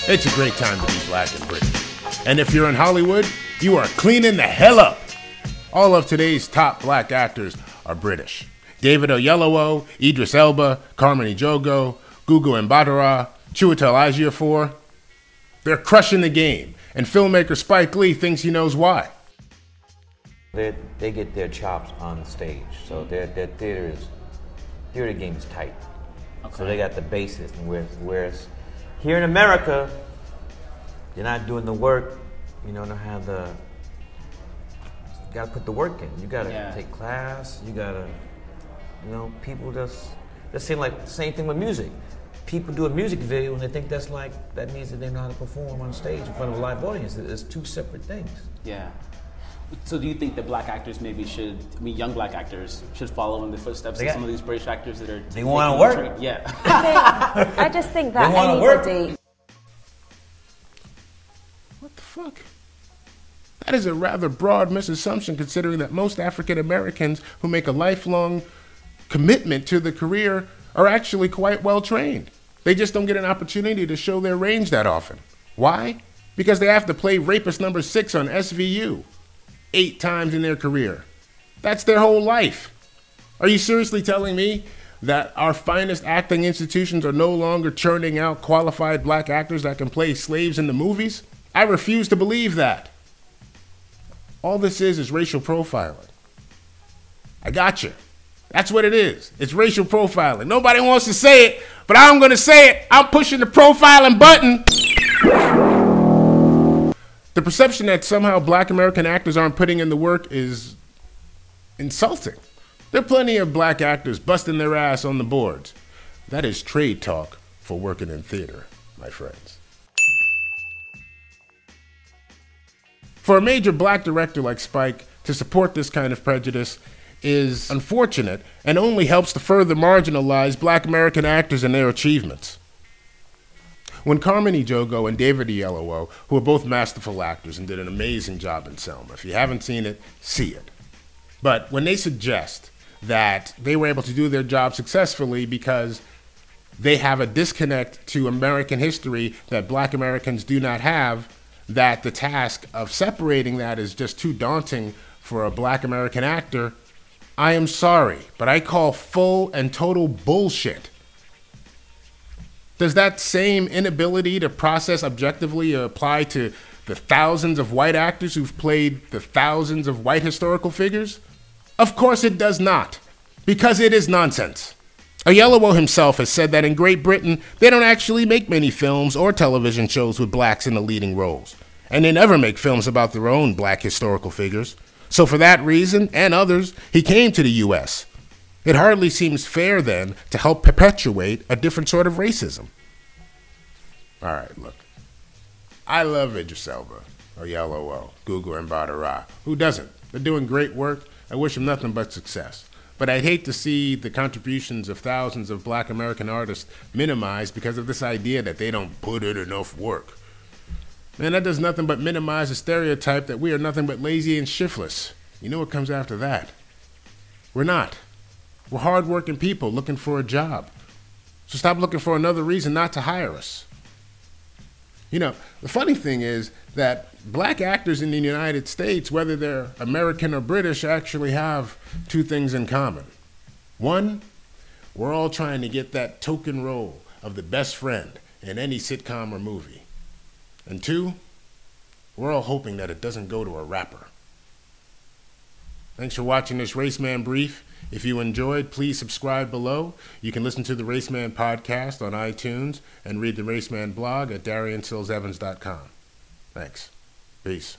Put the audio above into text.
It's a great time to be black and British. And if you're in Hollywood, you are cleaning the hell up. All of today's top black actors are British. David Oyelowo, Idris Elba, Carmine Ejogo, Gugu Mbatha-Raw, Chiwetel Ejiofor. They're crushing the game, and filmmaker Spike Lee thinks he knows why. They get their chops on the stage, so their theater game is tight. Okay. So they got the basis, and whereas here in America, you're not doing the work. You don't have the. You gotta put the work in. You gotta take class. You gotta, people just seem like the same thing with music. People do a music video and they think that means that they know how to perform on stage in front of a live audience. It's two separate things. Yeah. So do you think that black actors young black actors should follow in the footsteps of some of these British actors that are... They want to work. Yeah. I just think that anybody... What the fuck? That is a rather broad misassumption, considering that most African Americans who make a lifelong commitment to the career are actually quite well trained. They just don't get an opportunity to show their range that often. Why? Because they have to play rapist number 6 on SVU 8 times in their career. That's their whole life. Are you seriously telling me that our finest acting institutions are no longer churning out qualified black actors that can play slaves in the movies? I refuse to believe that. All this is racial profiling. I got you. That's what it is. It's racial profiling. Nobody wants to say it, but I'm going to say it. I'm pushing the profiling button. The perception that somehow black American actors aren't putting in the work is insulting. There are plenty of black actors busting their ass on the boards. That is trade talk for working in theater, my friends. For a major black director like Spike to support this kind of prejudice is unfortunate and only helps to further marginalize black American actors and their achievements. When Carmine Ejogo and David Oyelowo, who are both masterful actors and did an amazing job in Selma, if you haven't seen it, see it. But when they suggest that they were able to do their job successfully because they have a disconnect to American history that black Americans do not have, that the task of separating that is just too daunting for a black American actor, I am sorry, but I call full and total bullshit. Does that same inability to process objectively apply to the thousands of white actors who've played the thousands of white historical figures? Of course it does not, because it is nonsense. Oyelowo himself has said that in Great Britain, they don't actually make many films or television shows with blacks in the leading roles, and they never make films about their own black historical figures. So for that reason, and others, he came to the U.S. It hardly seems fair, then, to help perpetuate a different sort of racism. All right, look. I love Idris Elba, Oyelowo, Gugu Mbatha-Raw. Who doesn't? They're doing great work. I wish them nothing but success. But I'd hate to see the contributions of thousands of black American artists minimized because of this idea that they don't put in enough work. Man, that does nothing but minimize the stereotype that we are nothing but lazy and shiftless. You know what comes after that? We're not. We're hardworking people looking for a job. So stop looking for another reason not to hire us. You know, the funny thing is that black actors in the United States, whether they're American or British, actually have 2 things in common. One, we're all trying to get that token role of the best friend in any sitcom or movie. And 2, we're all hoping that it doesn't go to a rapper. Thanks for watching this RaceMan brief. If you enjoyed, please subscribe below. You can listen to the RaceMan podcast on iTunes and read the RaceMan blog at DarianSills-Evans.com. Thanks. Peace.